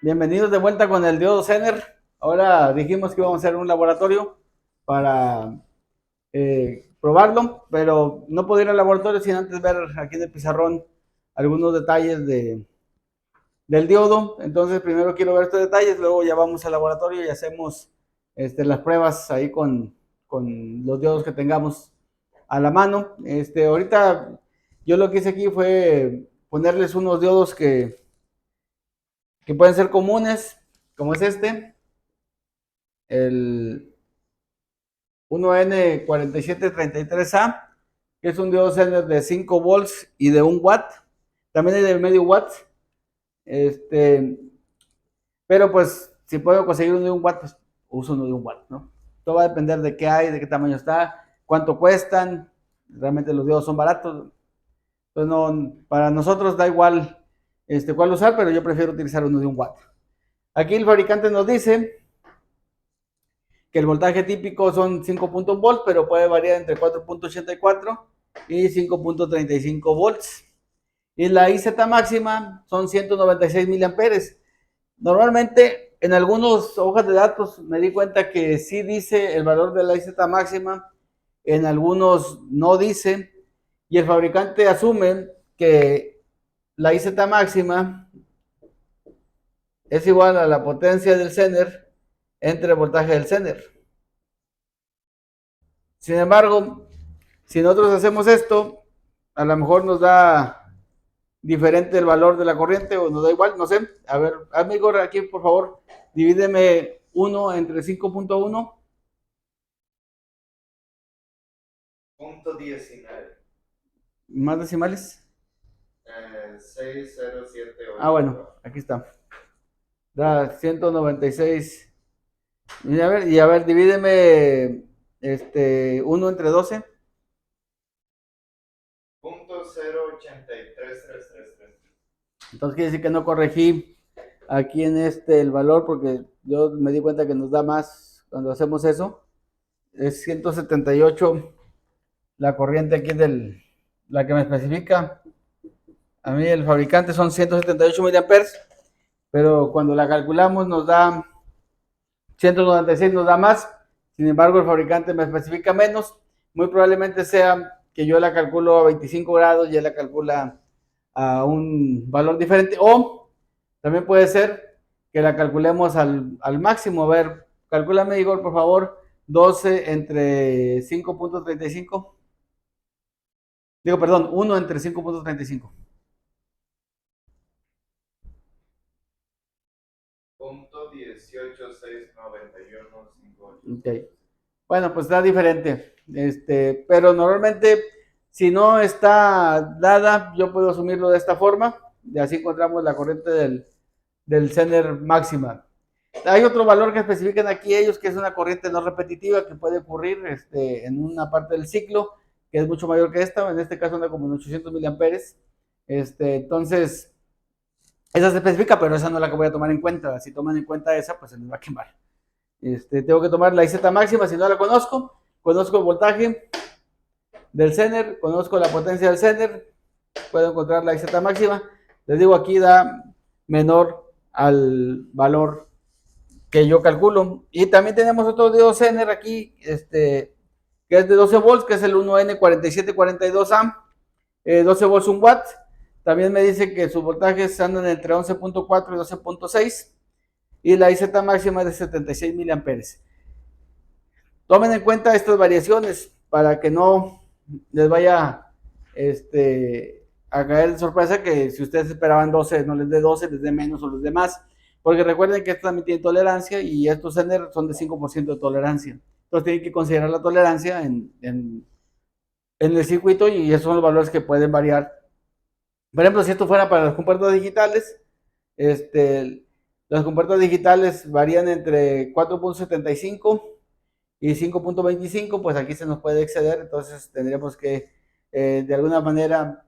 Bienvenidos de vuelta con el diodo Zener. Ahora dijimos que íbamos a hacer un laboratorio para probarlo, pero no puedo ir al laboratorio sin antes ver aquí en el pizarrón algunos detalles del diodo. Entonces primero quiero ver estos detalles, luego ya vamos al laboratorio y hacemos las pruebas ahí con los diodos que tengamos a la mano. Ahorita yo lo que hice aquí fue ponerles unos diodos que pueden ser comunes, como es el 1N4733A, que es un diodo Zener de 5 volts y de 1 watt. También hay de medio watt. Este, pero pues si puedo conseguir uno de 1 watt, pues uso uno de 1 watt, ¿no? Todo va a depender de qué hay, de qué tamaño está, cuánto cuestan. Realmente los diodos son baratos. Entonces no, para nosotros da igual cuál usar, pero yo prefiero utilizar uno de 1 watt. Aquí el fabricante nos dice que el voltaje típico son 5.1 volts, pero puede variar entre 4.84 y 5.35 volts. Y la IZ máxima son 196 miliamperes. Normalmente en algunas hojas de datos me di cuenta que sí dice el valor de la IZ máxima, en algunos no dice, y el fabricante asume que la IZ máxima es igual a la potencia del Zener entre el voltaje del Zener. Sin embargo, si nosotros hacemos esto, a lo mejor nos da diferente el valor de la corriente o nos da igual, no sé. A ver, amigo, aquí por favor, divídeme 1 entre 5.1. Punto 19. ¿Más decimales? 6078. Bueno, aquí está. Da 196. Y a ver, divídeme 1 entre 12. Punto 0833333. Entonces quiere decir que no corregí aquí en el valor porque yo me di cuenta que nos da más cuando hacemos eso. Es 178 la corriente aquí la que me especifica. A mí el fabricante son 178 miliamperes, pero cuando la calculamos nos da 196, nos da más. Sin embargo, el fabricante me especifica menos. Muy probablemente sea que yo la calculo a 25 grados y él la calcula a un valor diferente. O también puede ser que la calculemos al máximo. A ver, calcúlame, Igor, por favor, 12 entre 5.35. Digo, perdón, 1 entre 5.35. Punto 1869158. Ok. Bueno, pues está diferente. Pero normalmente, si no está dada, yo puedo asumirlo de esta forma. Y así encontramos la corriente del Zener máxima. Hay otro valor que especifican aquí ellos, que es una corriente no repetitiva que puede ocurrir en una parte del ciclo, que es mucho mayor que esta. En este caso anda como en 800 miliamperes. Entonces, esa se especifica, pero esa no es la que voy a tomar en cuenta. Si toman en cuenta esa, pues se les va a quemar. Tengo que tomar la IZ máxima si no la conozco. Conozco el voltaje del Zener, conozco la potencia del Zener, puedo encontrar la IZ máxima. Les digo, aquí da menor al valor que yo calculo. Y también tenemos otro diodo Zener aquí, que es de 12 volts, que es el 1N4742A, 12 volts 1 watt. También me dice que sus voltajes andan entre 11.4 y 12.6 y la IZ máxima es de 76 miliamperes. Tomen en cuenta estas variaciones para que no les vaya a caer de sorpresa que si ustedes esperaban 12 no les dé 12, les dé menos o les dé más. Porque recuerden que esto también tiene tolerancia y estos Zener son de 5% de tolerancia. Entonces tienen que considerar la tolerancia en el circuito y esos son los valores que pueden variar. Por ejemplo, si esto fuera para los compuertos digitales, los compuertos digitales varían entre 4.75 y 5.25, pues aquí se nos puede exceder, entonces tendríamos que de alguna manera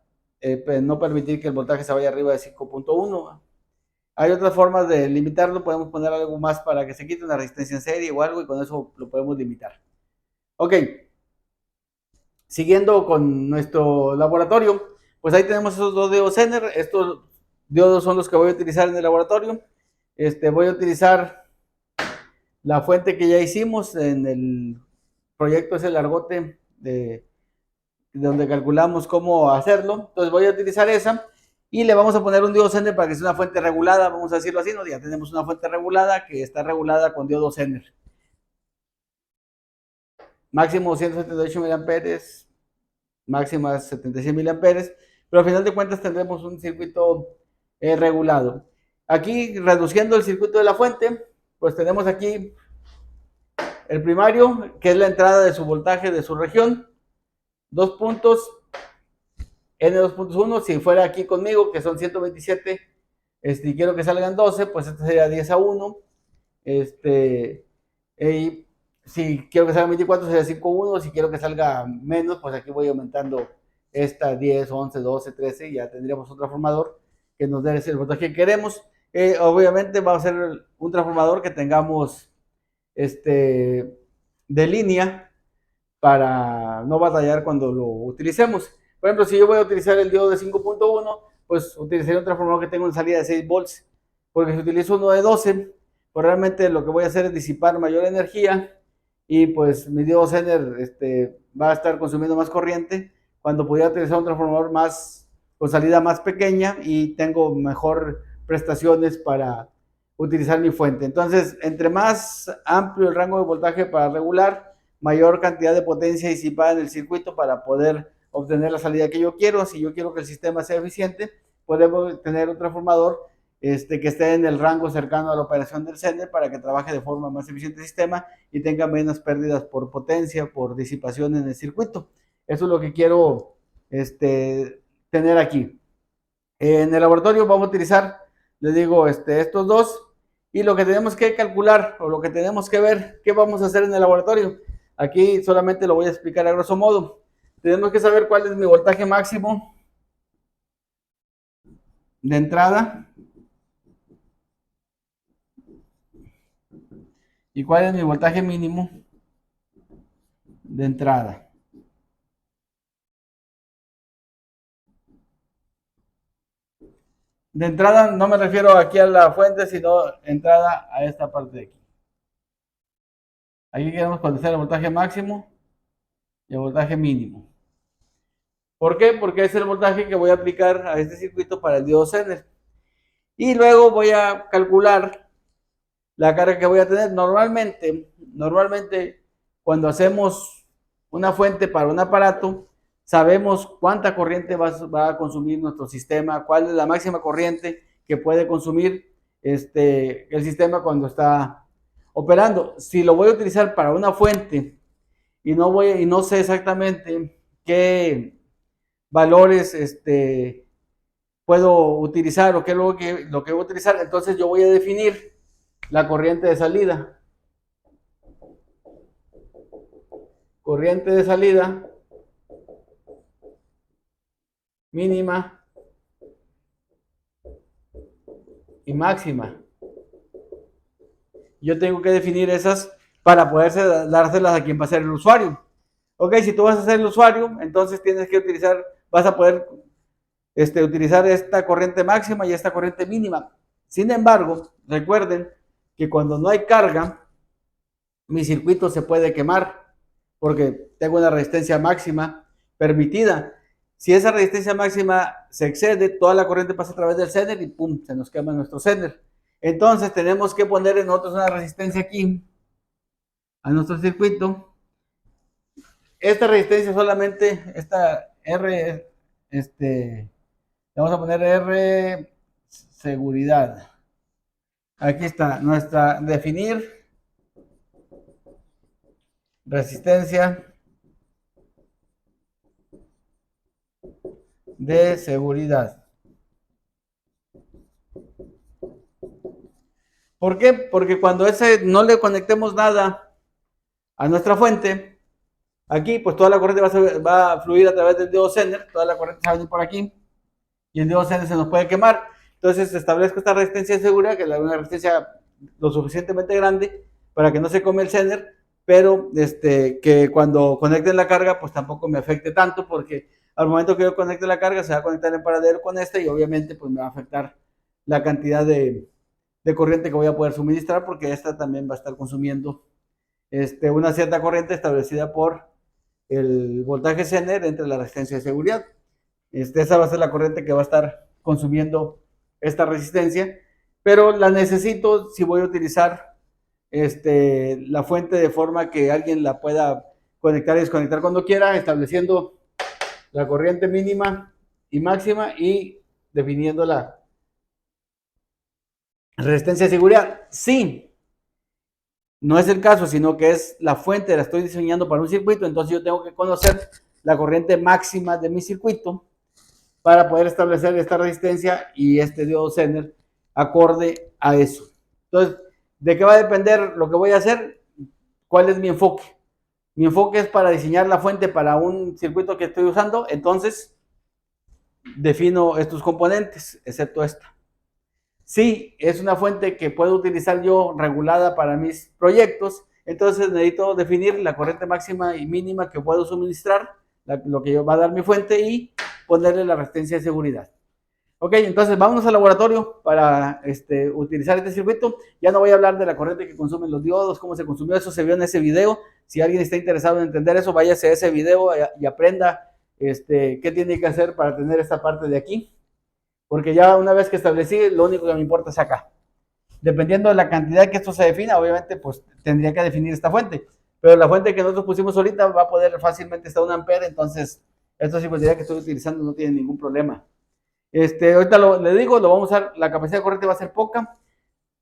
no permitir que el voltaje se vaya arriba de 5.1. Hay otras formas de limitarlo, podemos poner algo más para que se quite una resistencia en serie o algo y con eso lo podemos limitar. Ok, siguiendo con nuestro laboratorio, pues ahí tenemos esos dos diodos Zener. Estos diodos son los que voy a utilizar en el laboratorio. voy a utilizar la fuente que ya hicimos en el proyecto, es el argote de donde calculamos cómo hacerlo. Entonces voy a utilizar esa y le vamos a poner un diodo Zener para que sea una fuente regulada, vamos a decirlo así, ¿no? Ya tenemos una fuente regulada que está regulada con diodo Zener. Máximo 178 miliamperes, máxima 76 miliamperes, pero al final de cuentas tendremos un circuito regulado. Aquí, reduciendo el circuito de la fuente, pues tenemos aquí el primario, que es la entrada de su voltaje de su región, 2 puntos, N2.1, si fuera aquí conmigo, que son 127, y quiero que salgan 12, pues este sería 10-1, y si quiero que salga 24 sería 5-1, si quiero que salga menos, pues aquí voy aumentando esta 10, 11, 12, 13, y ya tendríamos un transformador que nos dé el voltaje que queremos. Obviamente va a ser un transformador que tengamos de línea para no batallar cuando lo utilicemos. Por ejemplo, si yo voy a utilizar el diodo de 5.1, pues utilizaría un transformador que tenga una salida de 6 volts, porque si utilizo uno de 12, pues realmente lo que voy a hacer es disipar mayor energía y pues mi diodo Zener va a estar consumiendo más corriente cuando pudiera utilizar un transformador más con salida más pequeña y tengo mejor prestaciones para utilizar mi fuente. Entonces, entre más amplio el rango de voltaje para regular, mayor cantidad de potencia disipada en el circuito para poder obtener la salida que yo quiero. Si yo quiero que el sistema sea eficiente, podemos tener un transformador que esté en el rango cercano a la operación del Zener para que trabaje de forma más eficiente el sistema y tenga menos pérdidas por potencia, por disipación en el circuito. Eso es lo que quiero tener aquí. En el laboratorio vamos a utilizar, les digo, estos dos, y lo que tenemos que calcular o lo que tenemos que ver, qué vamos a hacer en el laboratorio. Aquí solamente lo voy a explicar a grosso modo. Tenemos que saber cuál es mi voltaje máximo de entrada y cuál es mi voltaje mínimo de entrada. De entrada no me refiero aquí a la fuente, sino entrada a esta parte de aquí. Aquí queremos conocer el voltaje máximo y el voltaje mínimo. ¿Por qué? Porque es el voltaje que voy a aplicar a este circuito para el diodo Zener. Y luego voy a calcular la carga que voy a tener. Normalmente cuando hacemos una fuente para un aparato, sabemos cuánta corriente va a consumir nuestro sistema, cuál es la máxima corriente que puede consumir el sistema cuando está operando. Si lo voy a utilizar para una fuente y no sé exactamente qué valores puedo utilizar o qué es lo que voy a utilizar, entonces yo voy a definir la corriente de salida. Corriente de salida mínima y máxima. Yo tengo que definir esas para poder dárselas a quien va a ser el usuario. Ok, si tú vas a ser el usuario, entonces tienes que vas a poder utilizar esta corriente máxima y esta corriente mínima. Sin embargo, recuerden que cuando no hay carga, mi circuito se puede quemar porque tengo una resistencia máxima permitida. Si esa resistencia máxima se excede, toda la corriente pasa a través del Zener y pum, se nos quema nuestro Zener. Entonces tenemos que poner en nosotros una resistencia aquí a nuestro circuito. Esta resistencia solamente, esta R, vamos a poner R seguridad. Aquí está nuestra definir resistencia de seguridad. ¿Por qué? Porque cuando no le conectemos nada a nuestra fuente, aquí pues toda la corriente va a fluir a través del diodo Zener, toda la corriente se va a venir por aquí y el diodo Zener se nos puede quemar. Entonces establezco esta resistencia de seguridad, que es una resistencia lo suficientemente grande para que no se come el Zener, pero que cuando conecten la carga pues tampoco me afecte tanto, porque al momento que yo conecte la carga se va a conectar en paralelo con esta y obviamente pues me va a afectar la cantidad de de corriente que voy a poder suministrar, porque esta también va a estar consumiendo una cierta corriente establecida por el voltaje Zener entre la resistencia de seguridad. Esa va a ser la corriente que va a estar consumiendo esta resistencia, pero la necesito si voy a utilizar la fuente de forma que alguien la pueda conectar y desconectar cuando quiera, estableciendo la corriente mínima y máxima y definiendo la resistencia de seguridad. Sí, no es el caso, sino que es la fuente, la estoy diseñando para un circuito, entonces yo tengo que conocer la corriente máxima de mi circuito para poder establecer esta resistencia y este diodo Zener acorde a eso. Entonces, ¿de qué va a depender lo que voy a hacer? ¿Cuál es mi enfoque? Mi enfoque es para diseñar la fuente para un circuito que estoy usando, entonces defino estos componentes, excepto esta. Si es una fuente que puedo utilizar yo regulada para mis proyectos, entonces necesito definir la corriente máxima y mínima que puedo suministrar, lo que va a dar mi fuente y ponerle la resistencia de seguridad. Ok, entonces vámonos al laboratorio para utilizar este circuito. Ya no voy a hablar de la corriente que consumen los diodos, cómo se consumió, eso se vio en ese video. Si alguien está interesado en entender eso, váyase a ese video y aprenda qué tiene que hacer para tener esta parte de aquí. Porque ya una vez que establecí, lo único que me importa es acá. Dependiendo de la cantidad que esto se defina, obviamente, pues tendría que definir esta fuente. Pero la fuente que nosotros pusimos ahorita va a poder fácilmente estar 1 ampere, entonces esta ciberseguridad que estoy utilizando no tiene ningún problema. Ahorita le digo, lo vamos a usar, la capacidad de corriente va a ser poca.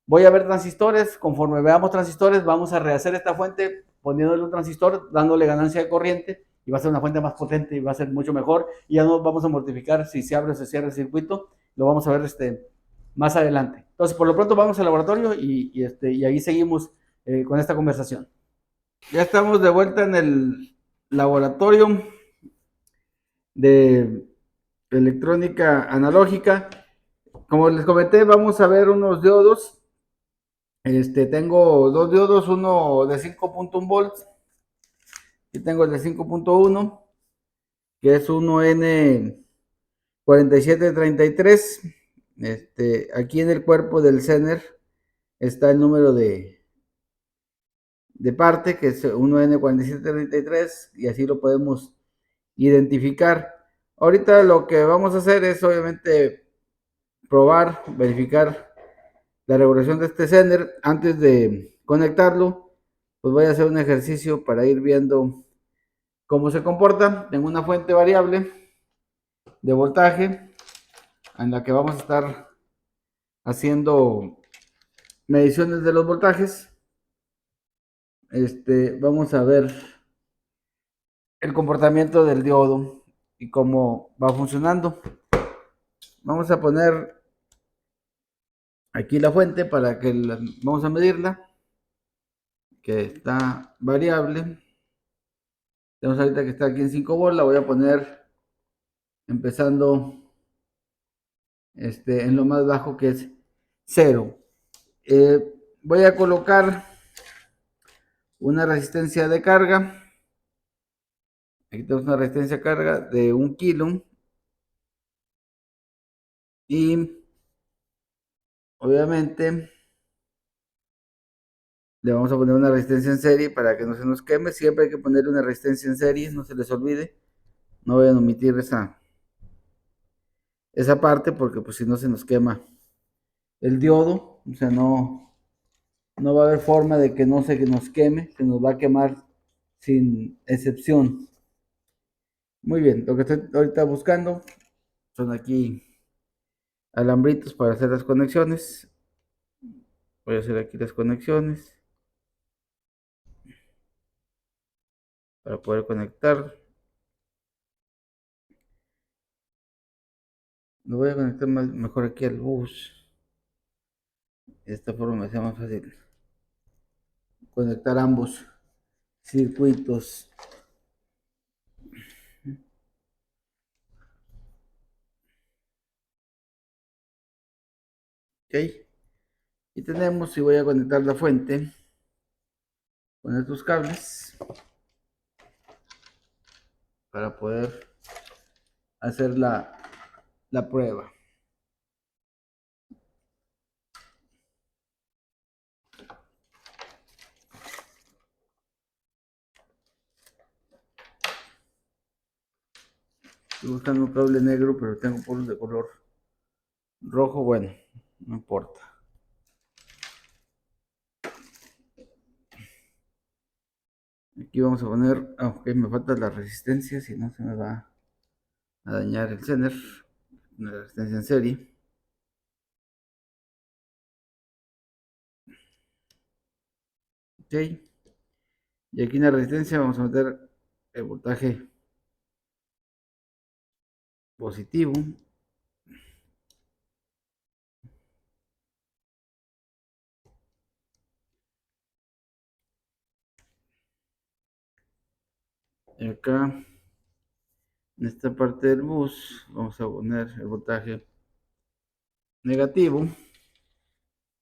Voy a ver transistores, conforme veamos transistores, vamos a rehacer esta fuente poniéndole un transistor, dándole ganancia de corriente, y va a ser una fuente más potente y va a ser mucho mejor. Y ya no vamos a mortificar si se abre o se cierra el circuito, lo vamos a ver más adelante. Entonces, por lo pronto vamos al laboratorio y ahí seguimos con esta conversación. Ya estamos de vuelta en el laboratorio de electrónica analógica. Como les comenté, vamos a ver unos diodos. Tengo dos diodos, uno de 5.1 volts y tengo el de 5.1, que es uno N4733. Aquí en el cuerpo del Zener está el número de parte, que es 1N4733, y así lo podemos identificar. Ahorita lo que vamos a hacer es obviamente probar, verificar la regulación de este Zener. Antes de conectarlo, pues voy a hacer un ejercicio para ir viendo cómo se comporta. Tengo una fuente variable de voltaje en la que vamos a estar haciendo mediciones de los voltajes. Vamos a ver el comportamiento del diodo y cómo va funcionando. Vamos a poner aquí la fuente para que vamos a medirla, que está variable. Tenemos ahorita que está aquí en 5 volts, la voy a poner empezando en lo más bajo, que es 0. Voy a colocar una resistencia de carga. Aquí tenemos una resistencia de carga de 1 kilo. Y obviamente le vamos a poner una resistencia en serie para que no se nos queme. Siempre hay que ponerle una resistencia en serie, no se les olvide. No voy a omitir esa parte, porque pues si no se nos quema el diodo. O sea, no va a haber forma de que no se nos queme, se nos va a quemar sin excepción. Muy bien, lo que estoy ahorita buscando son aquí alambritos para hacer las conexiones. Voy a hacer aquí las conexiones para poder conectar. Lo voy a conectar mejor aquí al bus. De esta forma me sea más fácil conectar ambos circuitos. Ok, y tenemos, y voy a conectar la fuente con estos cables para poder hacer la prueba. Estoy buscando un cable negro, pero tengo polos de color rojo. Bueno, no importa. Aquí vamos a poner, aunque me falta la resistencia, si no se me va a dañar el Zener. Una resistencia en serie. Ok. Y aquí en la resistencia vamos a meter el voltaje positivo. Y acá, en esta parte del bus, vamos a poner el voltaje negativo.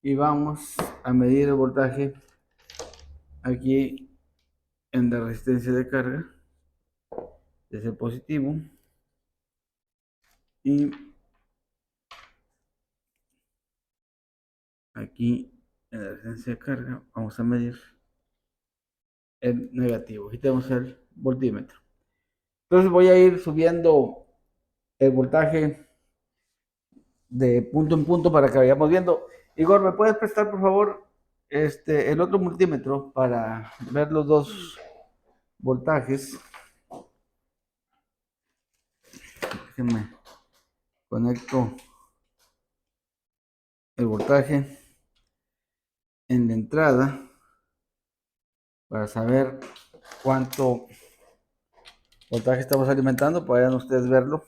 Y vamos a medir el voltaje aquí en la resistencia de carga, desde el positivo. Y aquí en la resistencia de carga vamos a medir el negativo. Aquí tenemos el voltímetro. Entonces voy a ir subiendo el voltaje de punto en punto para que vayamos viendo. Igor, ¿me puedes prestar por favor el otro multímetro para ver los dos voltajes? Déjenme conecto el voltaje en la entrada para saber cuánto voltaje estamos alimentando. Pueden ustedes verlo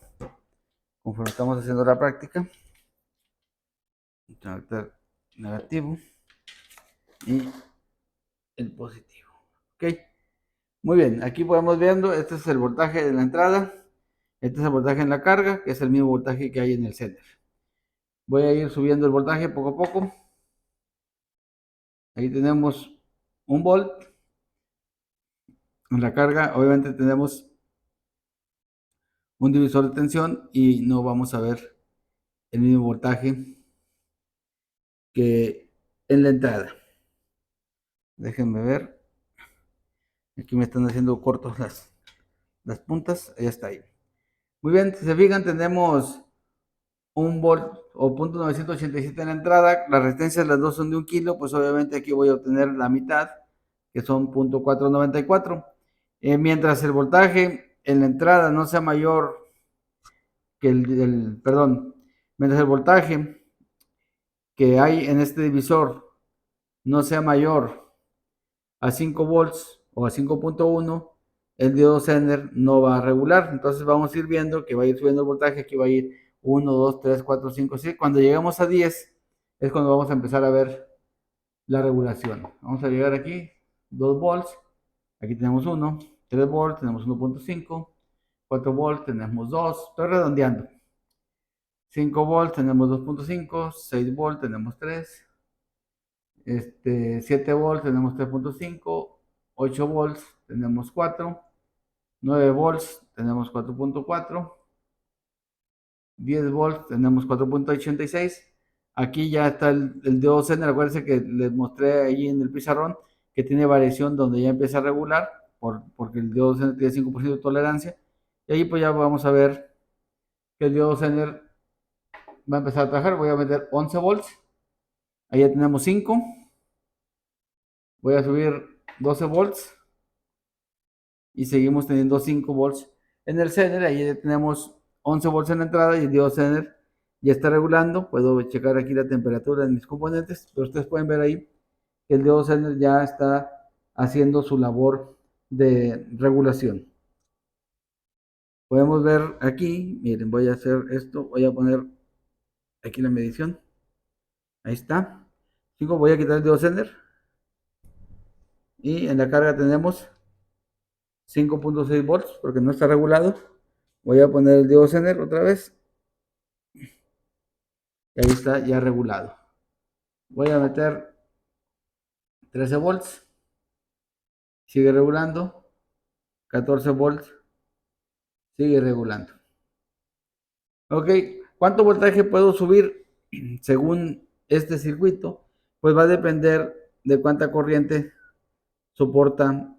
conforme estamos haciendo la práctica. Conectar negativo y el positivo. Ok, muy bien, aquí podemos viendo, este es el voltaje de la entrada, este es el voltaje en la carga, que es el mismo voltaje que hay en el Zener. Voy a ir subiendo el voltaje poco a poco. Ahí tenemos 1 volt. En la carga obviamente tenemos un divisor de tensión y no vamos a ver el mismo voltaje que en la entrada. Déjenme ver. Aquí me están haciendo cortos las puntas. Ya está ahí. Muy bien, si se fijan, tenemos 1 volt o .987 en la entrada. Las resistencias las dos son de 1 kilo. Pues obviamente aquí voy a obtener la mitad, que son .494. Mientras el voltaje en la entrada no sea mayor que perdón, mientras el voltaje que hay en este divisor no sea mayor a 5 volts o a 5.1, el diodo Zener no va a regular. Entonces vamos a ir viendo que va a ir subiendo el voltaje. Aquí va a ir 1, 2, 3, 4, 5, 6. Cuando llegamos a 10 es cuando vamos a empezar a ver la regulación. Vamos a llegar aquí, 2 volts. Aquí tenemos 1, 3 volts, tenemos 1.5, 4 volts, tenemos 2. Estoy redondeando. 5 volts, tenemos 2.5, 6 volts, tenemos 3. 7 volts tenemos 3.5, 8 volts tenemos 4, 9 volts tenemos 4.4, 10 volts tenemos 4.86. Aquí ya está el diodo Zener. Acuérdense que les mostré ahí en el pizarrón que tiene variación donde ya empieza a regular, porque el diodo Zener tiene 5% de tolerancia. Y ahí pues ya vamos a ver que el diodo Zener va a empezar a trabajar. Voy a meter 11 volts. Ahí ya tenemos 5. Voy a subir 12 volts y seguimos teniendo 5 volts en el Zener. Ahí ya tenemos 11 volts en la entrada y el diodo Zener ya está regulando. Puedo checar aquí la temperatura de mis componentes, pero ustedes pueden ver ahí que el diodo Zener ya está haciendo su labor de regulación. Podemos ver aquí, miren, voy a hacer esto, voy a poner aquí la medición. Ahí está. Voy a quitar el diodo Zener. Y en la carga tenemos 5.6 volts porque no está regulado. Voy a poner el diodo Zener otra vez. Y ahí está ya regulado. Voy a meter 13 volts. Sigue regulando. 14 volts. Sigue regulando. Ok. ¿Cuánto voltaje puedo subir según este circuito? Pues va a depender de cuánta corriente soporta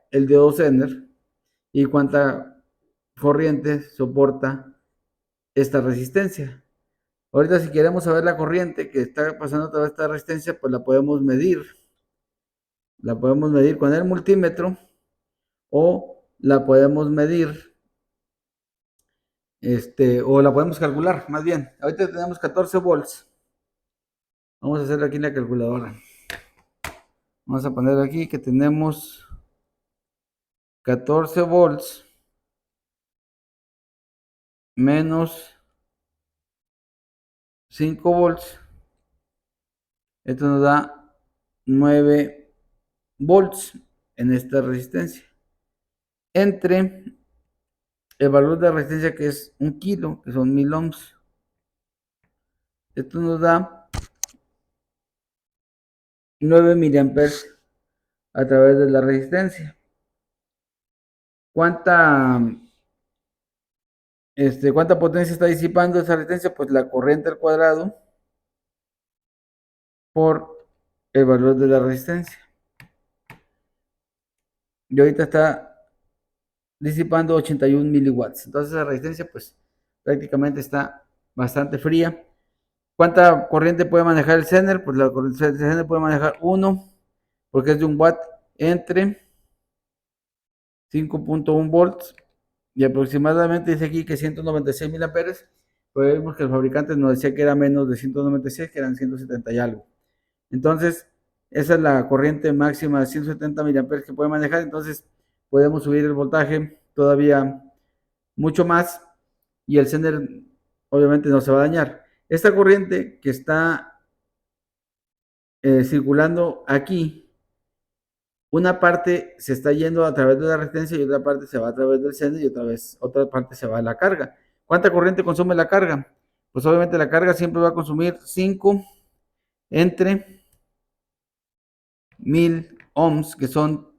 el diodo Zener y cuánta corriente soporta esta resistencia. Ahorita si queremos saber la corriente que está pasando a través de esta resistencia, pues la podemos medir. La podemos medir con el multímetro o la podemos medir, o la podemos calcular, más bien. Ahorita tenemos 14 volts. Vamos a hacer aquí en la calculadora. Vamos a poner aquí que tenemos 14 volts menos 5 volts. Esto nos da 9 volts en esta resistencia. Entre el valor de resistencia que es 1 kilo, que son 1000 ohms. Esto nos da 9 miliamperes a través de la resistencia. ¿Cuánta potencia está disipando esa resistencia? Pues la corriente al cuadrado por el valor de la resistencia. Y ahorita está disipando 81 miliwatts. Entonces la resistencia pues prácticamente está bastante fría. ¿Cuánta corriente puede manejar el Zener? Pues la corriente del Zener puede manejar 1, porque es de 1 watt, entre 5.1 volts. Y aproximadamente dice aquí que 196 mil amperes. Pues vemos que el fabricante nos decía que era menos de 196, que eran 170 y algo. Entonces, esa es la corriente máxima de 170 miliamperes que puede manejar. Entonces, podemos subir el voltaje todavía mucho más y el Zener obviamente no se va a dañar. Esta corriente que está circulando aquí, una parte se está yendo a través de la resistencia y otra parte se va a través del Zener y otra parte se va a la carga. ¿Cuánta corriente consume la carga? Pues obviamente la carga siempre va a consumir 5 entre 1000 ohms, que son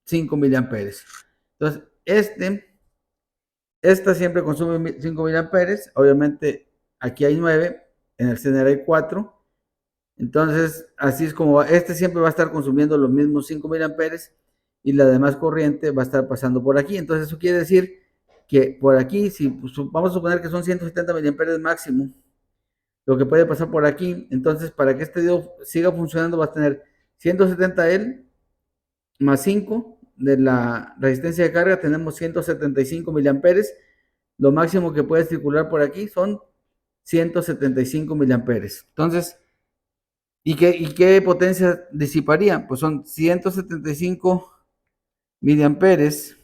5 miliamperes. Entonces, esta siempre consume 5 miliamperes. Obviamente aquí hay 9, en el Zener hay 4. Entonces, así es como siempre va a estar consumiendo los mismos 5 miliamperes y la demás corriente va a estar pasando por aquí. Entonces, eso quiere decir que por aquí, si pues, vamos a suponer que son 170 miliamperes máximo, lo que puede pasar por aquí, entonces para que este diodo siga funcionando va a tener 170 L más 5 de la resistencia de carga, tenemos 175 miliamperes. Lo máximo que puede circular por aquí son 175 miliamperes. Entonces, ¿y qué potencia disiparía? Pues son 175 miliamperes,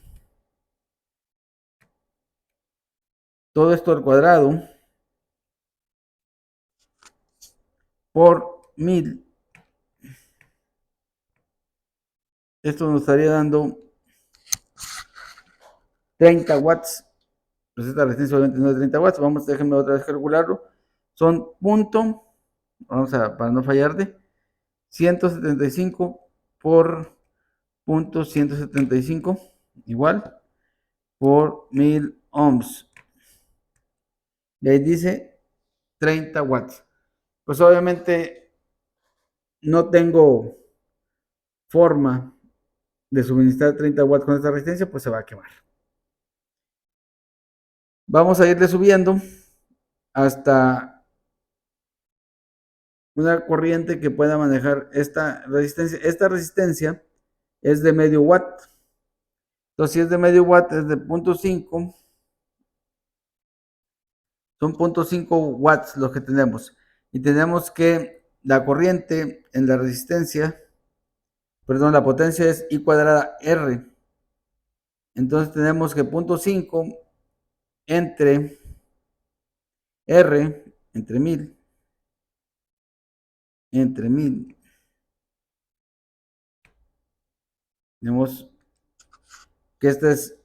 todo esto al cuadrado, por 1000. Esto nos estaría dando 30 watts. Pues esta resistencia obviamente no es 30 watts. Déjenme otra vez calcularlo. Son para no fallarte, 175 por punto 175, igual, por 1000 ohms. Y ahí dice 30 watts. Pues obviamente no tengo forma de suministrar 30 watts con esta resistencia, pues se va a quemar. Vamos a irle subiendo hasta una corriente que pueda manejar esta resistencia. Esta resistencia es de medio watt. Entonces, si es de medio watt, es de 0.5. Son 0.5 watts los que tenemos. Y tenemos que la corriente en la resistencia, perdón, la potencia es I cuadrada R. Entonces tenemos que 0.5 entre R, entre 1000, tenemos que esta es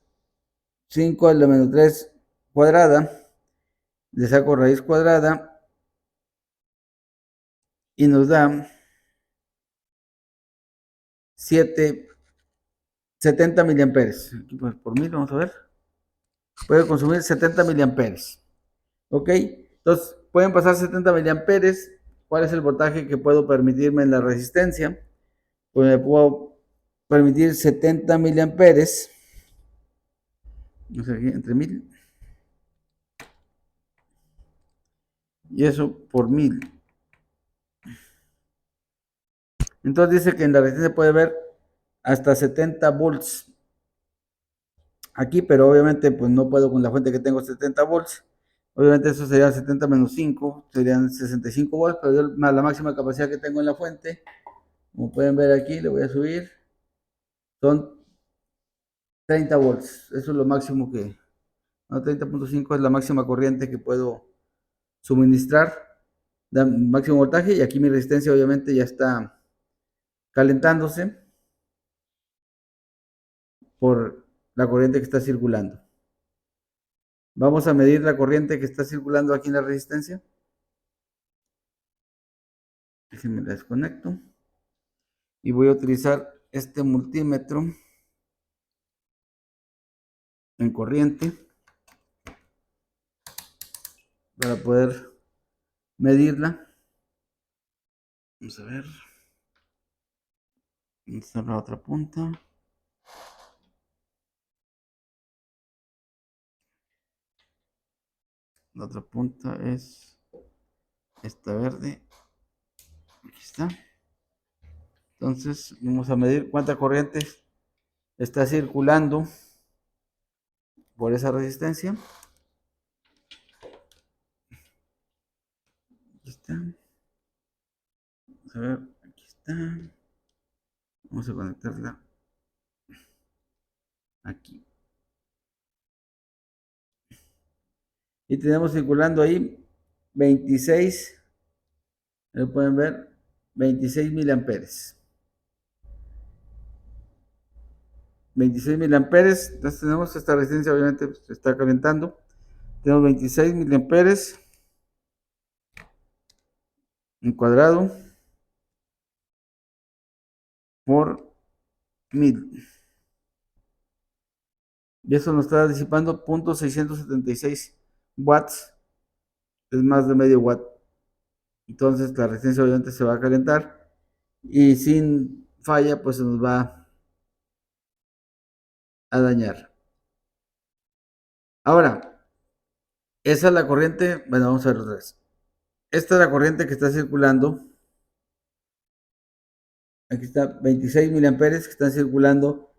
5 a la menos 3 cuadrada, le saco raíz cuadrada y nos da 70 miliamperes. Aquí pues por 1000, vamos a ver. Puede consumir 70 miliamperes. ¿Ok? Entonces, pueden pasar 70 miliamperes. ¿Cuál es el voltaje que puedo permitirme en la resistencia? Pues me puedo permitir 70 miliamperes no sé aquí, entre 1000 y eso por 1000. Entonces dice que en la resistencia puede ver hasta 70 volts aquí, pero obviamente pues no puedo con la fuente que tengo 70 volts. Obviamente eso sería 70 menos 5, serían 65 volts, pero yo más la máxima capacidad que tengo en la fuente, como pueden ver aquí, le voy a subir, son 30 volts. Eso es lo máximo que, no, 30.5 es la máxima corriente que puedo suministrar, máximo voltaje, y aquí mi resistencia obviamente ya está calentándose por la corriente que está circulando. Vamos a medir la corriente que está circulando aquí en la resistencia. Déjenme la desconecto. Y voy a utilizar este multímetro en corriente para poder medirla. Vamos a ver. ¿Dónde está la otra punta? La otra punta es esta verde. Aquí está. Entonces vamos a medir cuánta corriente está circulando por esa resistencia. Aquí está. Vamos a ver, aquí está. Vamos a conectarla aquí. Y tenemos circulando ahí 26, lo pueden ver, 26 miliamperes. 26 miliamperes, entonces tenemos esta resistencia, obviamente se está calentando. Tenemos 26 miliamperes en cuadrado por 1000. Y eso nos está disipando 0.676 watts, es más de medio watt. Entonces la resistencia obviamente se va a calentar y sin falla pues se nos va a dañar. Ahora, esa es la corriente, bueno, vamos a ver otra vez. Esta es la corriente que está circulando. Aquí está 26 miliamperes que están circulando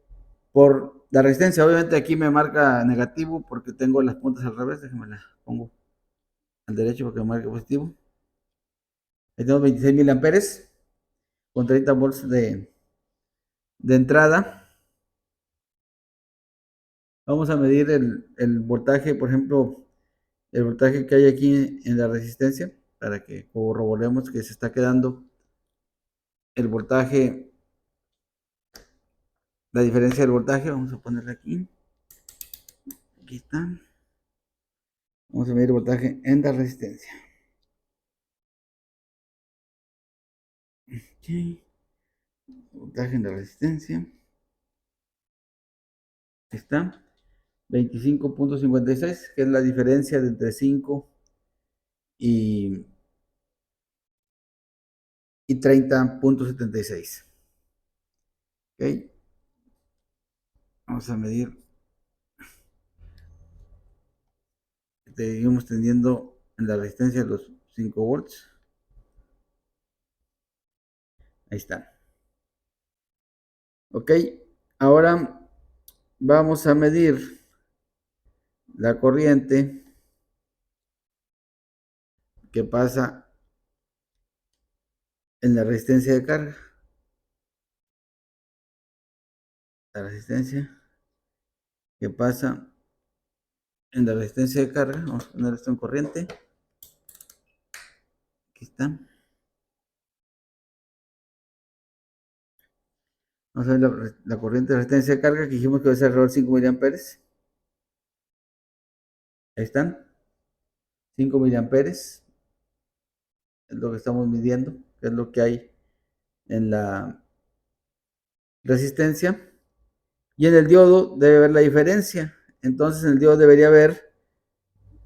por la resistencia. Obviamente aquí me marca negativo porque tengo las puntas al revés. Déjenme las pongo al derecho porque me marca positivo. Ahí tengo 26 miliamperes con 30 volts de entrada. Vamos a medir el voltaje, por ejemplo, el voltaje que hay aquí en la resistencia para que corroboremos que se está quedando el voltaje, la diferencia del voltaje. Vamos a ponerle aquí. Aquí está. Vamos a medir el voltaje en la resistencia. Okay. Voltaje en la resistencia. Aquí está. 25.56, que es la diferencia de entre 5 y 30.76. Ok. Vamos a medir. Seguimos teniendo en la resistencia los 5 volts. Ahí está. Ok. Ahora vamos a medir la corriente que pasa en la resistencia de carga. La resistencia que pasa en la resistencia de carga. Vamos a poner esto en corriente. Aquí está. Vamos a ver la corriente de resistencia de carga que dijimos que va a ser alrededor de 5 miliamperes. Ahí están. 5 miliamperes. Es lo que estamos midiendo, que es lo que hay en la resistencia. Y en el diodo debe haber la diferencia. Entonces en el diodo debería haber,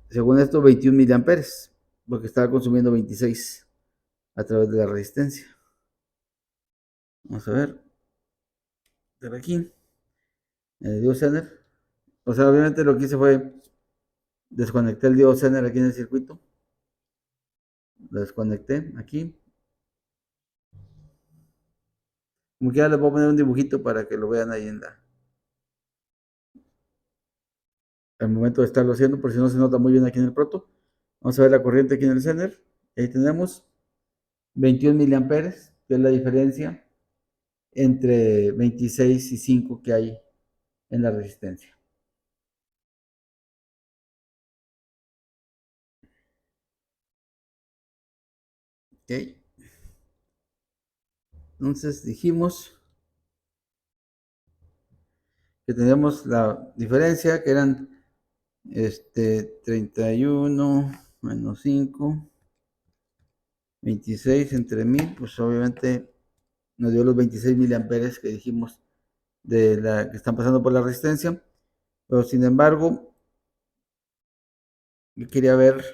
según esto, 21 miliamperes, porque estaba consumiendo 26 a través de la resistencia. Vamos a ver. De aquí, en el diodo Zener, O sea, obviamente lo que hice fue desconecté el diodo Zener aquí en el circuito. Lo desconecté aquí. Como quiera, les voy a poner un dibujito para que lo vean ahí al momento de estarlo haciendo, por si no se nota muy bien aquí en el proto. Vamos a ver la corriente aquí en el Zener. Ahí tenemos 21 miliamperes, que es la diferencia entre 26 y 5 que hay en la resistencia. Ok. Entonces dijimos que teníamos la diferencia, que eran 31 menos 5, 26 entre 1000, pues obviamente nos dio los 26 miliamperes que dijimos de la que están pasando por la resistencia. Pero sin embargo, yo quería ver,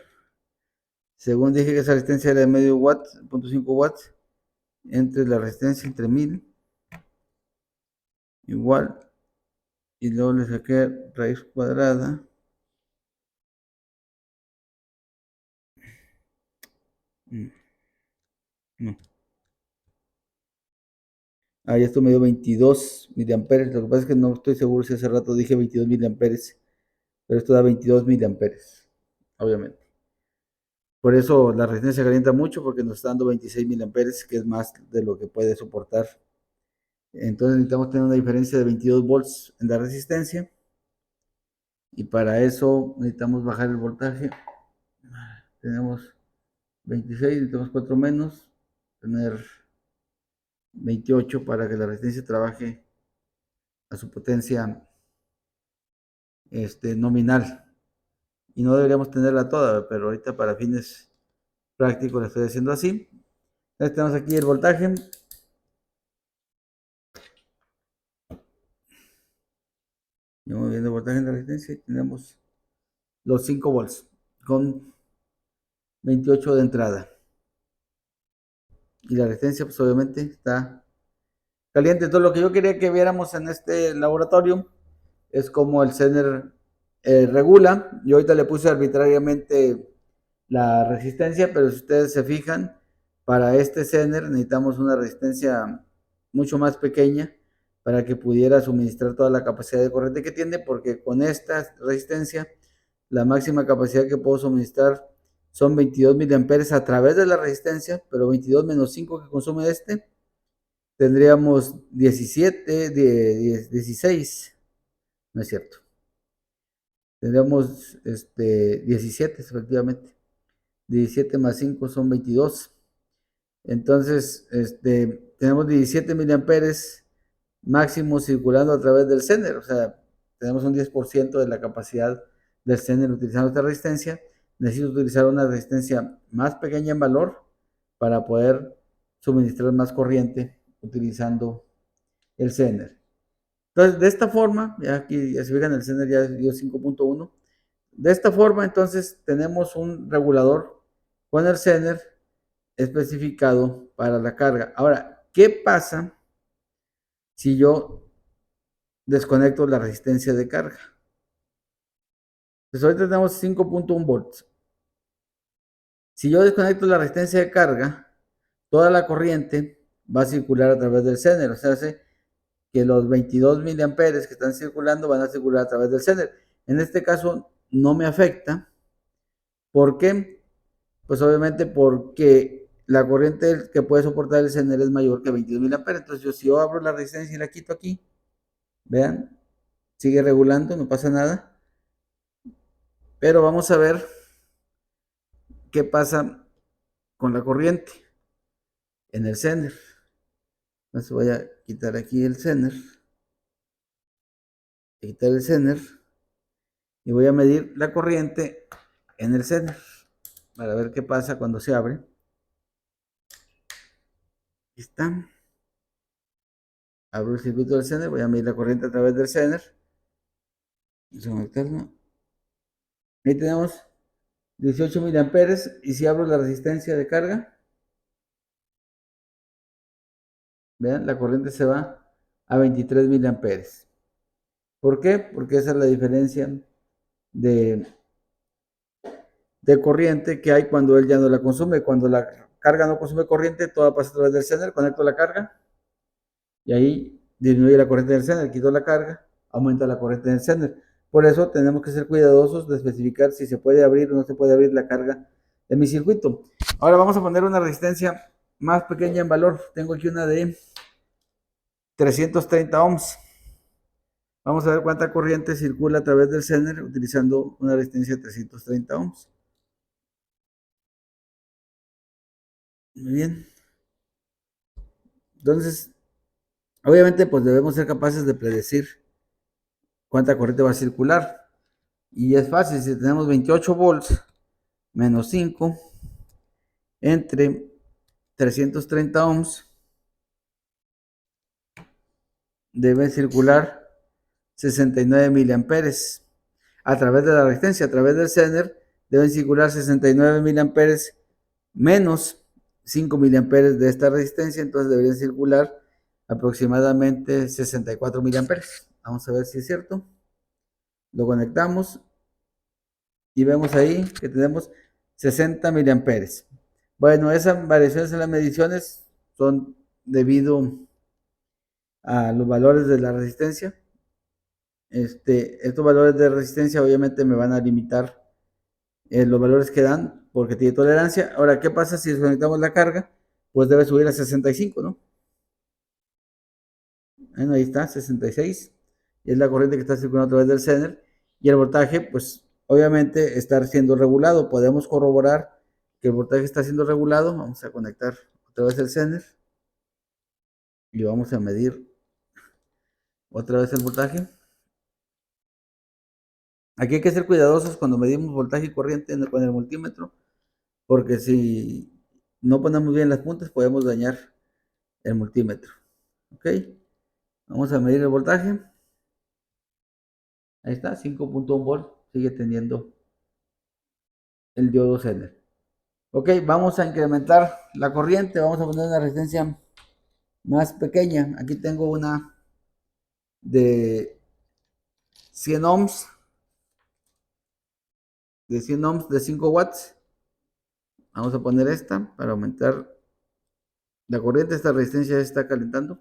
según dije que esa resistencia era de medio watt, 0.5 watts, entre la resistencia entre 1000 igual, y luego le saqué raíz cuadrada. No. Ah, esto me dio 22 miliamperes. Lo que pasa es que no estoy seguro si hace rato dije 22 miliamperes, pero esto da 22 miliamperes, obviamente. Por eso la resistencia calienta mucho porque nos está dando 26 miliamperes, que es más de lo que puede soportar. Entonces necesitamos tener una diferencia de 22 volts en la resistencia y para eso necesitamos bajar el voltaje. Tenemos 26, necesitamos 4 menos, tener 28 para que la resistencia trabaje a su potencia nominal. Y no deberíamos tenerla toda, pero ahorita para fines prácticos la estoy haciendo así. Entonces tenemos aquí el voltaje. Vamos viendo el voltaje en la resistencia y tenemos los 5 volts con 28 de entrada. Y la resistencia pues obviamente está caliente. Entonces lo que yo quería que viéramos en este laboratorio es cómo el Zener regula. Yo ahorita le puse arbitrariamente la resistencia, pero si ustedes se fijan, para este Zener necesitamos una resistencia mucho más pequeña para que pudiera suministrar toda la capacidad de corriente que tiene, porque con esta resistencia la máxima capacidad que puedo suministrar son 22 miliamperes a través de la resistencia, pero 22 menos 5 que consume tendríamos 17, 16, no es cierto. Tendríamos 17, efectivamente. 17 más 5 son 22. Entonces, tenemos 17 miliamperes máximo circulando a través del Zener. O sea, tenemos un 10% de la capacidad del Zener utilizando esta resistencia. Necesito utilizar una resistencia más pequeña en valor para poder suministrar más corriente utilizando el Zener. Entonces, de esta forma, ya aquí ya se fijan, el Zener ya dio 5.1. De esta forma, entonces, tenemos un regulador con el Zener especificado para la carga. Ahora, ¿qué pasa si yo desconecto la resistencia de carga? Pues ahorita tenemos 5.1 volts. Si yo desconecto la resistencia de carga, toda la corriente va a circular a través del Zener. O sea, hace que los 22 miliamperes que están circulando van a circular a través del Zener. En este caso no me afecta. ¿Por qué? Pues obviamente porque la corriente que puede soportar el Zener es mayor que 22 miliamperes. Entonces, si yo abro la resistencia y la quito aquí, vean, sigue regulando, no pasa nada. Pero vamos a ver qué pasa con la corriente en el Zener. Entonces voy a quitar aquí el Zener, quitar el Zener y voy a medir la corriente en el Zener para ver qué pasa cuando se abre. Aquí está. Abro el circuito del Zener, voy a medir la corriente a través del Zener. Vamos a conectarlo. Ahí tenemos 18 miliamperes y si abro la resistencia de carga, vean, la corriente se va a 23 miliamperes. ¿Por qué? Porque esa es la diferencia de, de corriente que hay cuando él ya no la consume. Cuando la carga no consume corriente, toda pasa a través del sender, conecto la carga y ahí disminuye la corriente del sender, quito la carga, aumenta la corriente del sender. Por eso tenemos que ser cuidadosos de especificar si se puede abrir o no se puede abrir la carga de mi circuito. Ahora vamos a poner una resistencia más pequeña en valor. Tengo aquí una de 330 ohms. Vamos a ver cuánta corriente circula a través del sender utilizando una resistencia de 330 ohms. Muy bien. Entonces, obviamente, pues debemos ser capaces de predecir cuánta corriente va a circular. Y es fácil, si tenemos 28 volts menos 5 entre 330 ohms, debe circular 69 miliamperes a través de la resistencia, a través del sender deben circular 69 miliamperes menos 5 miliamperes de esta resistencia, entonces deberían circular aproximadamente 64 miliamperes. Vamos a ver si es cierto. Lo conectamos y vemos ahí que tenemos 60 miliamperes. Bueno, esas variaciones en las mediciones son debido a los valores de la resistencia. Estos valores de resistencia obviamente me van a limitar los valores que dan porque tiene tolerancia. Ahora, ¿qué pasa si desconectamos la carga? Pues debe subir a 65, ¿no? Bueno, ahí está, 66. Y es la corriente que está circulando a través del sender. Y el voltaje, pues obviamente está siendo regulado. Podemos corroborar que el voltaje está siendo regulado. Vamos a conectar otra vez el sender y vamos a medir otra vez el voltaje. Aquí hay que ser cuidadosos cuando medimos voltaje y corriente con el multímetro, porque si no ponemos bien las puntas podemos dañar el multímetro. Ok, vamos a medir el voltaje. Ahí está, 5.1 volt, sigue teniendo el diodo Zener. Ok, vamos a incrementar la corriente, vamos a poner una resistencia más pequeña. Aquí tengo una de 100 ohms, de 5 watts. Vamos a poner esta para aumentar la corriente. Esta resistencia se está calentando.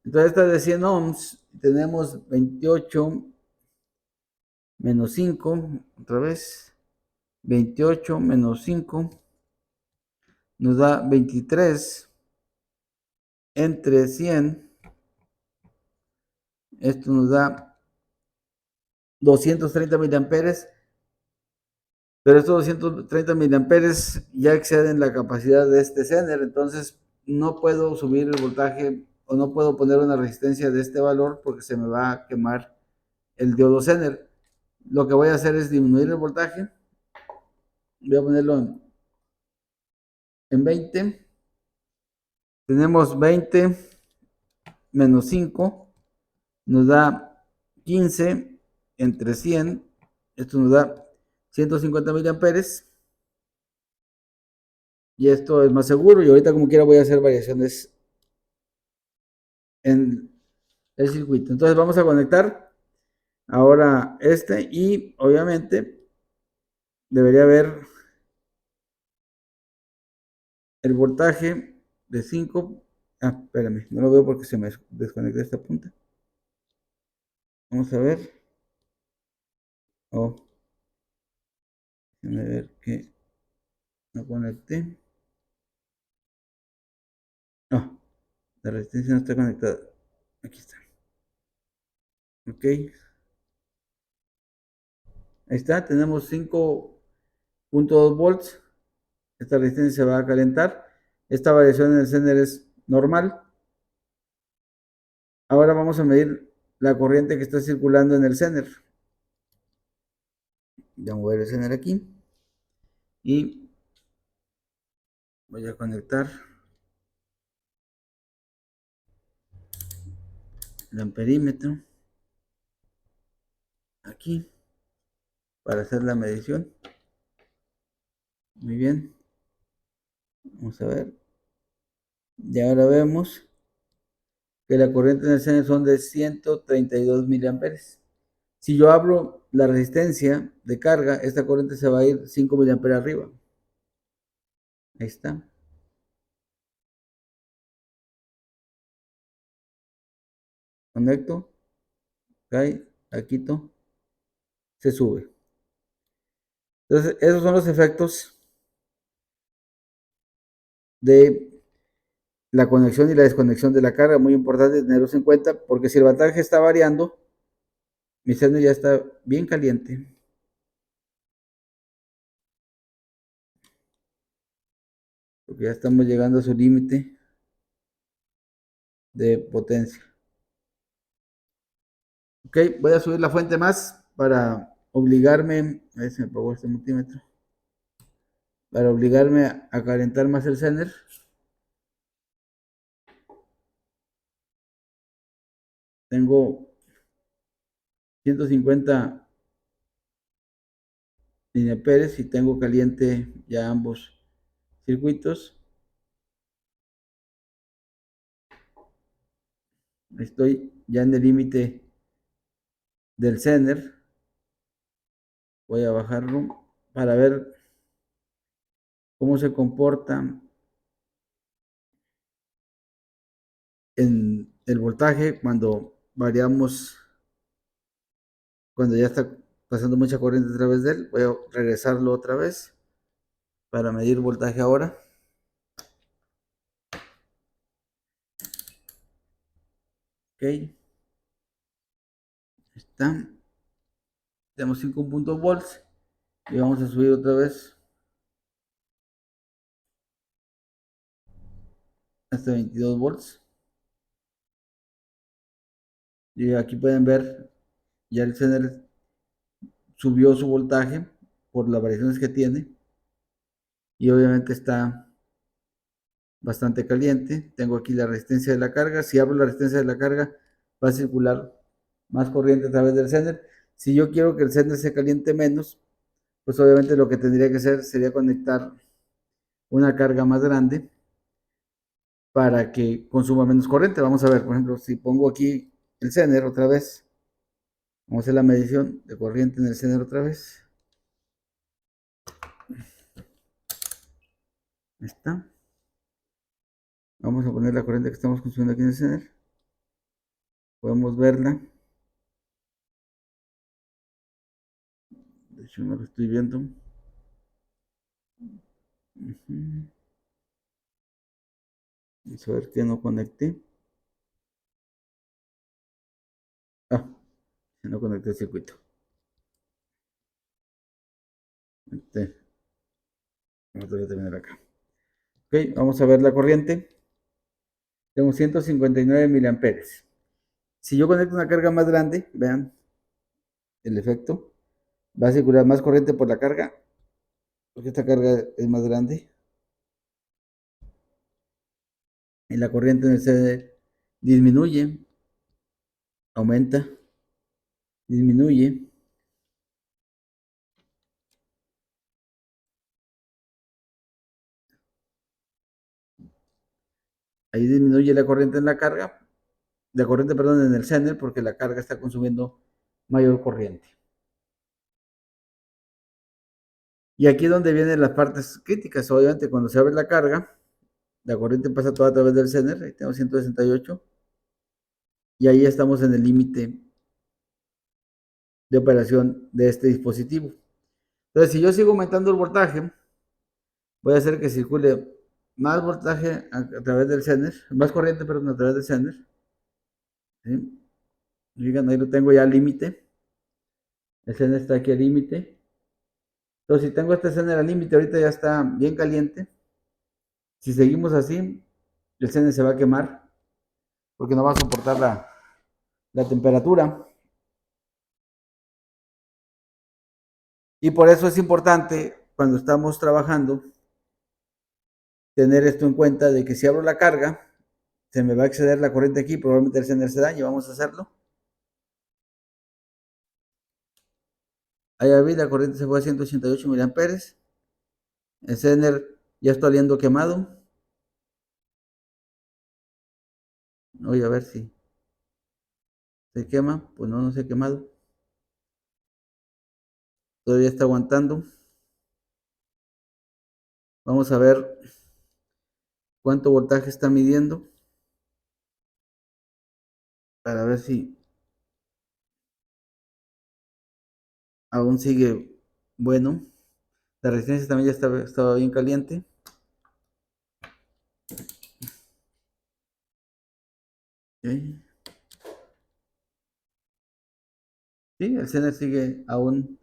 Entonces esta de 100 ohms, tenemos 28 menos 5, otra vez, 28 menos 5, nos da 23 entre 100, esto nos da 230 miliamperes, pero estos 230 miliamperes ya exceden la capacidad de este Zener, entonces no puedo subir el voltaje o no puedo poner una resistencia de este valor porque se me va a quemar el diodo Zener. Lo que voy a hacer es disminuir el voltaje, voy a ponerlo en 20, tenemos 20 menos 5, nos da 15 entre 100, esto nos da 150 miliamperes, y esto es más seguro, y ahorita como quiera voy a hacer variaciones en el circuito. Entonces vamos a conectar ahora y obviamente debería haber el voltaje de 5. Espérame, no lo veo porque se me desconectó esta punta. Vamos a ver. Oh, déjame ver que no conecté. No, la resistencia no está conectada. Aquí está. Ok. Ahí está, tenemos 5.2 volts. Esta resistencia se va a calentar. Esta variación en el Zener es normal. Ahora vamos a medir la corriente que está circulando en el Zener. Voy a mover el Zener aquí. Y voy a conectar el amperímetro aquí para hacer la medición. Muy bien. Vamos a ver. Y ahora vemos que la corriente en el Zener son de 132 miliamperes. Si yo abro la resistencia de carga, esta corriente se va a ir 5 miliamperes arriba. Ahí está. Conecto, cae, la quito, se sube. Entonces, esos son los efectos de la conexión y la desconexión de la carga. Muy importante tenerlos en cuenta, porque si el voltaje está variando, mi Zener ya está bien caliente. Porque ya estamos llegando a su límite de potencia. Ok, voy a subir la fuente más para obligarme, a ver si me apagó este multímetro, para obligarme a calentar más el Zener. Tengo 150 miliamperes y tengo caliente ya ambos circuitos. Estoy ya en el límite del Zener. Voy a bajarlo para ver cómo se comporta en el voltaje cuando variamos, cuando ya está pasando mucha corriente a través de él. Voy a regresarlo otra vez para medir voltaje ahora. Ok, está. Tenemos 5 volts y vamos a subir otra vez hasta 22 volts. Y aquí pueden ver, ya el Zener subió su voltaje por las variaciones que tiene y obviamente está bastante caliente. Tengo aquí la resistencia de la carga. Si abro la resistencia de la carga, va a circular más corriente a través del Zener. Si yo quiero que el Zener se caliente menos, pues obviamente lo que tendría que hacer sería conectar una carga más grande para que consuma menos corriente. Vamos a ver, por ejemplo, si pongo aquí el Zener otra vez, vamos a hacer la medición de corriente en el Zener otra vez. Ahí está. Vamos a poner la corriente que estamos consumiendo aquí en el Zener. Podemos verla. De hecho, no lo estoy viendo. Vamos a ver que no conecté. Ah, no conecté el circuito. Vamos a terminar acá. Ok, vamos a ver la corriente. Tengo 159 miliamperes. Si yo conecto una carga más grande, vean el efecto, va a circular más corriente por la carga, porque esta carga es más grande. Y la corriente en el CD disminuye, aumenta, disminuye. Ahí disminuye la corriente en la carga, la corriente, perdón, en el Zener, porque la carga está consumiendo mayor corriente. Y aquí es donde vienen las partes críticas. Obviamente, cuando se abre la carga, la corriente pasa toda a través del Zener. Ahí tengo 168. Y ahí estamos en el límite de operación de este dispositivo. Entonces, si yo sigo aumentando el voltaje, voy a hacer que circule más voltaje a través del Zener, más corriente, perdón, a través del Zener. ¿Sí? Fíjense, ahí lo tengo ya al límite. El Zener está aquí al límite. Entonces, si tengo este Zener al límite, ahorita ya está bien caliente. Si seguimos así, el Zener se va a quemar porque no va a soportar la temperatura. Y por eso es importante cuando estamos trabajando tener esto en cuenta de que si abro la carga, se me va a exceder la corriente aquí, probablemente el Zener se dañe. Vamos a hacerlo. Ahí abrí, la corriente se fue a 188 miliamperes. El Zener ya está oliendo quemado. Voy a ver si se quema. Pues no, no se ha quemado. Todavía está aguantando. Vamos a ver cuánto voltaje está midiendo para ver si aún sigue bueno. La resistencia también ya estaba bien caliente. Ok. Sí, el Zener sigue aún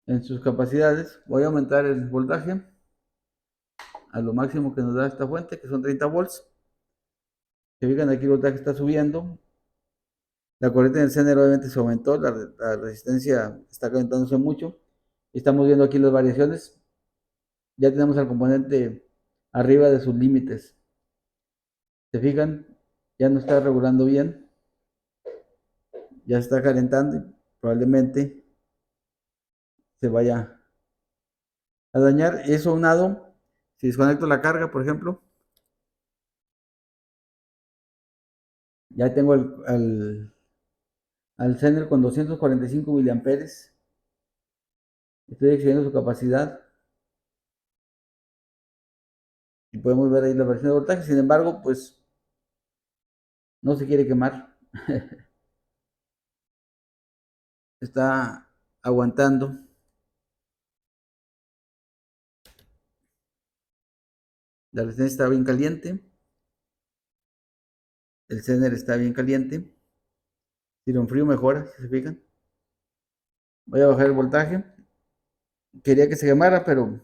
en sus capacidades. Voy a aumentar el voltaje a lo máximo que nos da esta fuente, que son 30 volts. Se fijan aquí el voltaje está subiendo. La corriente del Zener obviamente se aumentó, la resistencia está calentándose mucho. Estamos viendo aquí las variaciones. Ya tenemos al componente arriba de sus límites. ¿Se fijan? Ya no está regulando bien. Ya se está calentando y probablemente se vaya a dañar. Eso aunado, si desconecto la carga, por ejemplo, ya tengo al Zener con 245 miliamperes. Estoy excediendo su capacidad y podemos ver ahí la variación de voltaje. Sin embargo, pues no se quiere quemar. Está aguantando. La resistencia está bien caliente. El Zener está bien caliente. Si lo enfrío mejora, si se fijan. Voy a bajar el voltaje. Quería que se quemara, pero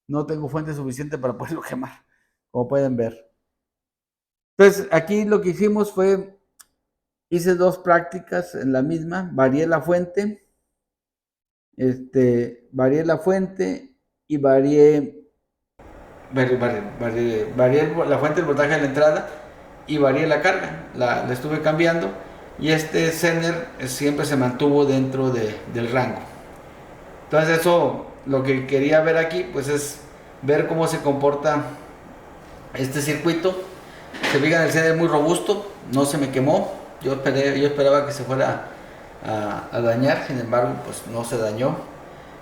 no tengo fuente suficiente para poderlo quemar, como pueden ver. Entonces, aquí lo que hicimos fue, hice dos prácticas en la misma, varié la fuente, y varié la fuente del voltaje de la entrada y varié la carga, la estuve cambiando y este Zener siempre se mantuvo dentro del rango. Entonces eso, lo que quería ver aquí, pues es ver cómo se comporta este circuito. Se fijan, el Zener es muy robusto, no se me quemó. Yo esperaba que se fuera a dañar, sin embargo, pues no se dañó.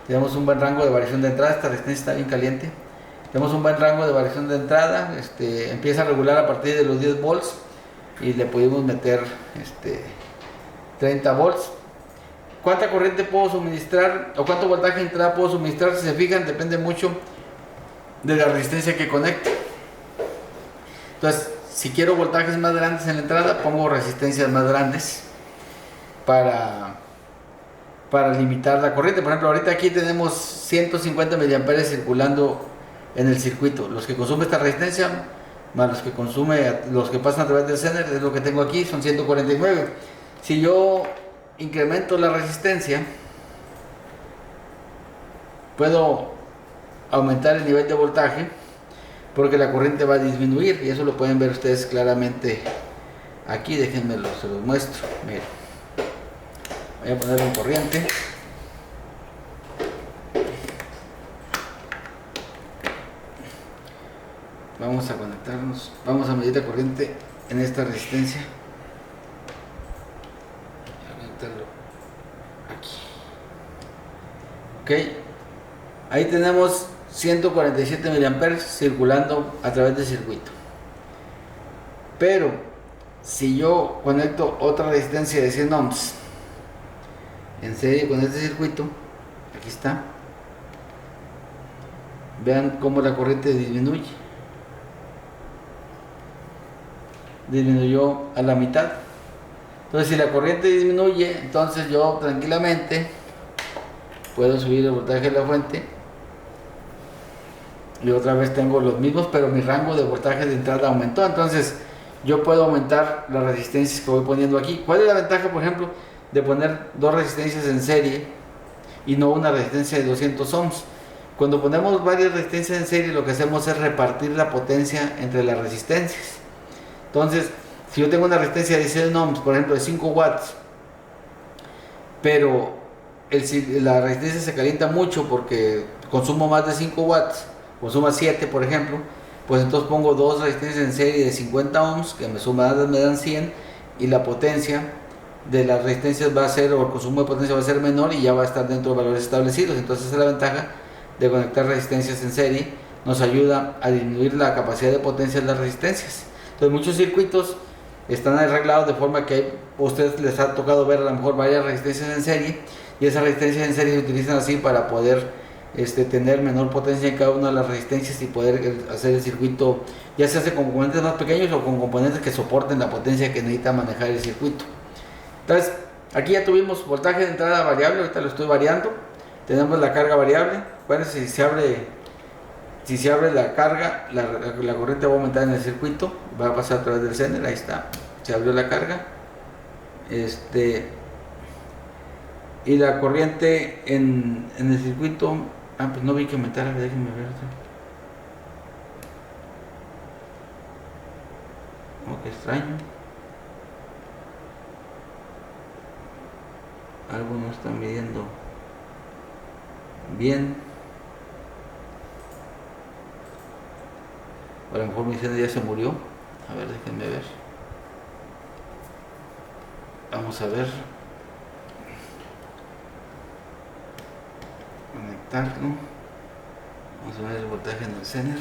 Tenemos un buen rango de variación de entrada, esta resistencia está bien caliente. Tenemos un buen rango de variación de entrada, empieza a regular a partir de los 10 volts y le pudimos meter 30 volts. ¿Cuánta corriente puedo suministrar o cuánto voltaje de entrada puedo suministrar? Si se fijan, depende mucho de la resistencia que conecte. Entonces, si quiero voltajes más grandes en la entrada, pongo resistencias más grandes para limitar la corriente. Por ejemplo, ahorita aquí tenemos 150 miliamperes circulando en el circuito. Los que consume esta resistencia, más los que pasan a través del Zener, es lo que tengo aquí, son 149. Si yo incremento la resistencia, puedo aumentar el nivel de voltaje porque la corriente va a disminuir y eso lo pueden ver ustedes claramente aquí. Déjenme se los muestro. Miren, voy a ponerlo en corriente. Vamos a conectarnos, vamos a medir la corriente en esta resistencia. Voy a conectarlo aquí. Ok, ahí tenemos 147 miliamperes circulando a través del circuito. Pero si yo conecto otra resistencia de 100 ohms en serie con este circuito, aquí está, vean cómo la corriente disminuyó a la mitad. Entonces, si la corriente disminuye, entonces yo tranquilamente puedo subir el voltaje de la fuente y otra vez tengo los mismos, pero mi rango de voltaje de entrada aumentó. Entonces yo puedo aumentar las resistencias que voy poniendo aquí. ¿Cuál es la ventaja, por ejemplo, de poner dos resistencias en serie y no una resistencia de 200 ohms? Cuando ponemos varias resistencias en serie, lo que hacemos es repartir la potencia entre las resistencias. Entonces, si yo tengo una resistencia de 100 ohms, por ejemplo, de 5 watts, pero la resistencia se calienta mucho porque consumo más de 5 watts, consuma 7 por ejemplo, pues entonces pongo dos resistencias en serie de 50 ohms que me dan 100, y la potencia de las resistencias va a ser, o el consumo de potencia va a ser menor, y ya va a estar dentro de valores establecidos. Entonces esa es la ventaja de conectar resistencias en serie, nos ayuda a disminuir la capacidad de potencia de las resistencias. Entonces muchos circuitos están arreglados de forma que a ustedes les ha tocado ver a lo mejor varias resistencias en serie, y esas resistencias en serie se utilizan así para poder tener menor potencia en cada una de las resistencias y poder hacer el circuito, ya se hace con componentes más pequeños o con componentes que soporten la potencia que necesita manejar el circuito. Entonces aquí ya tuvimos voltaje de entrada variable, ahorita lo estoy variando. Tenemos la carga variable. Acuérdense, si se abre la carga, la corriente va a aumentar en el circuito, va a pasar a través del Zener. Ahí está, se abrió la carga. Y la corriente en el circuito, pues no vi que aumentara, déjenme ver. Oh, qué extraño. Algo no está midiendo bien. A lo mejor mi Zener ya se murió. A ver, déjenme ver. Vamos a ver. Conectarlo. Vamos a ver el voltaje en el Zener.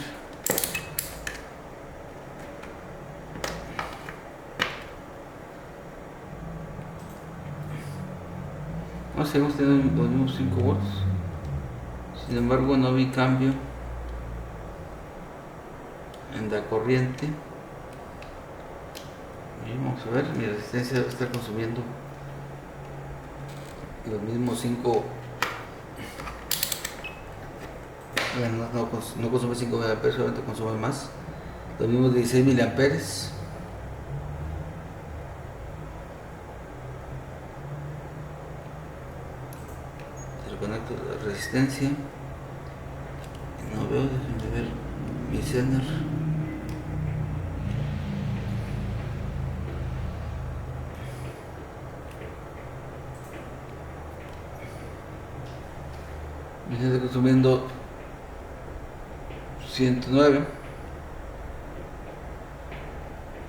No, seguimos teniendo los mismos 5 volts. Sin embargo, no vi cambio en la corriente. Y vamos a ver, mi resistencia está consumiendo los mismos 5. Bueno, no consume 5 mA, solamente consume más. Los mismos 16 miliamperes. Conecto la resistencia y no veo, déjenme ver mi Zener. Mi Zener está consumiendo 109.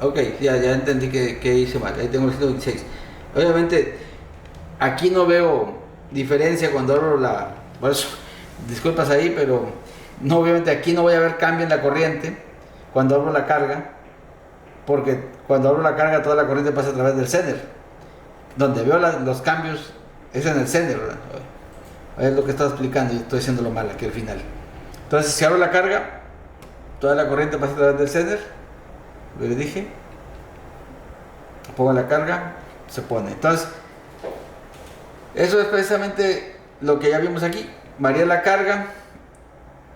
Ok, ya entendí que hice mal. Ahí tengo el 126. Obviamente aquí no veo diferencia cuando abro por eso, disculpas ahí, pero no, obviamente aquí no voy a ver cambio en la corriente cuando abro la carga, porque cuando abro la carga toda la corriente pasa a través del Zener. Donde veo los cambios es en el Zener, ¿verdad? Es lo que estaba explicando y estoy haciéndolo mal aquí al final. Entonces, si abro la carga, toda la corriente pasa a través del Zener, lo que le dije, pongo la carga, se pone. Entonces, eso es precisamente lo que ya vimos aquí. Varía la carga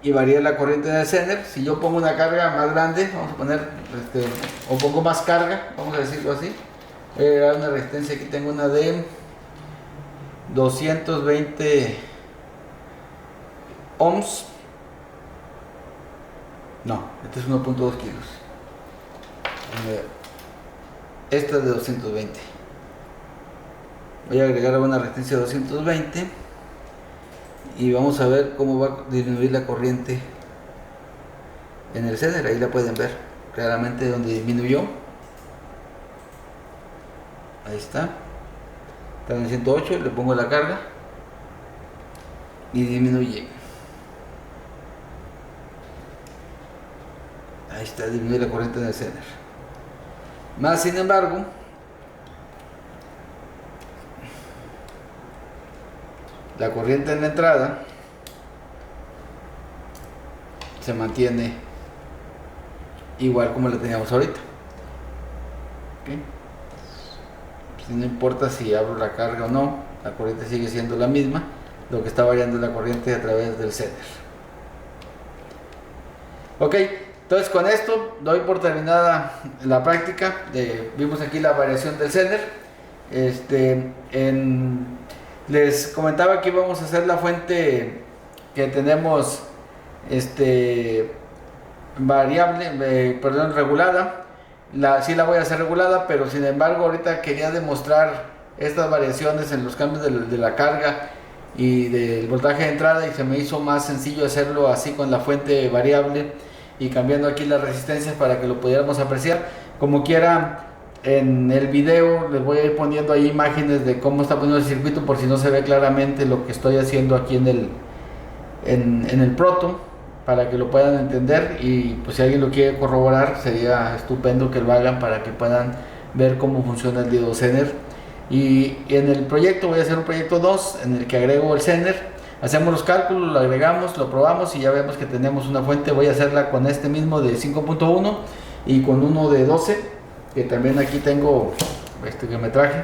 y varía la corriente en el Zener. Si yo pongo una carga más grande, vamos a poner, o pongo más carga, vamos a decirlo así. Voy a agregar una resistencia, aquí tengo una de 220 ohms. No, este es 1.2 kilos. Esta es de 220. Voy a agregar una resistencia de 220 y vamos a ver cómo va a disminuir la corriente en el Zener. Ahí la pueden ver claramente donde disminuyó. Ahí está. Está en 108, le pongo la carga y disminuye. Ahí está, disminuye la corriente en el Zener. Más sin embargo, la corriente en la entrada se mantiene igual como la teníamos ahorita. ¿Okay? Pues no importa si abro la carga o no, la corriente sigue siendo la misma. Lo que está variando es la corriente a través del Zener. Ok, entonces con esto doy por terminada la práctica. Vimos aquí la variación del Zener. Les comentaba que íbamos a hacer la fuente que tenemos regulada. Sí la voy a hacer regulada, pero sin embargo ahorita quería demostrar estas variaciones en los cambios de la carga y del voltaje de entrada, y se me hizo más sencillo hacerlo así con la fuente variable y cambiando aquí las resistencias para que lo pudiéramos apreciar. Como quiera, en el video les voy a ir poniendo ahí imágenes de cómo está poniendo el circuito por si no se ve claramente lo que estoy haciendo aquí en el proto, para que lo puedan entender, y pues si alguien lo quiere corroborar sería estupendo que lo hagan para que puedan ver cómo funciona el diodo Zener. Y en el proyecto voy a hacer un proyecto 2 en el que agrego el Zener, hacemos los cálculos, lo agregamos, lo probamos y ya vemos que tenemos una fuente. Voy a hacerla con este mismo de 5.1 y con uno de 12, que también aquí tengo que me traje,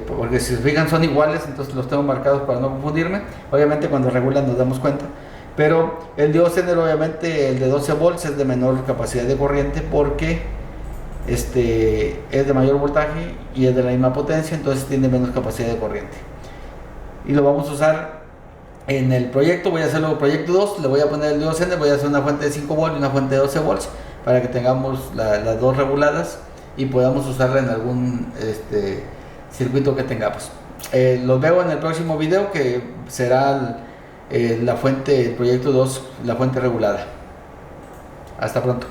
porque si se fijan son iguales, entonces los tengo marcados para no confundirme. Obviamente cuando regulan nos damos cuenta, pero el diodo Zener, obviamente el de 12 volts es de menor capacidad de corriente porque es de mayor voltaje y es de la misma potencia, entonces tiene menos capacidad de corriente. Y lo vamos a usar en el proyecto. Voy a hacerlo proyecto 2, le voy a poner el diodo Zener, voy a hacer una fuente de 5 volts y una fuente de 12 volts para que tengamos las dos reguladas y podamos usarla en algún circuito que tengamos. Los veo en el próximo video, que será la fuente, el proyecto 2, la fuente regulada. Hasta pronto.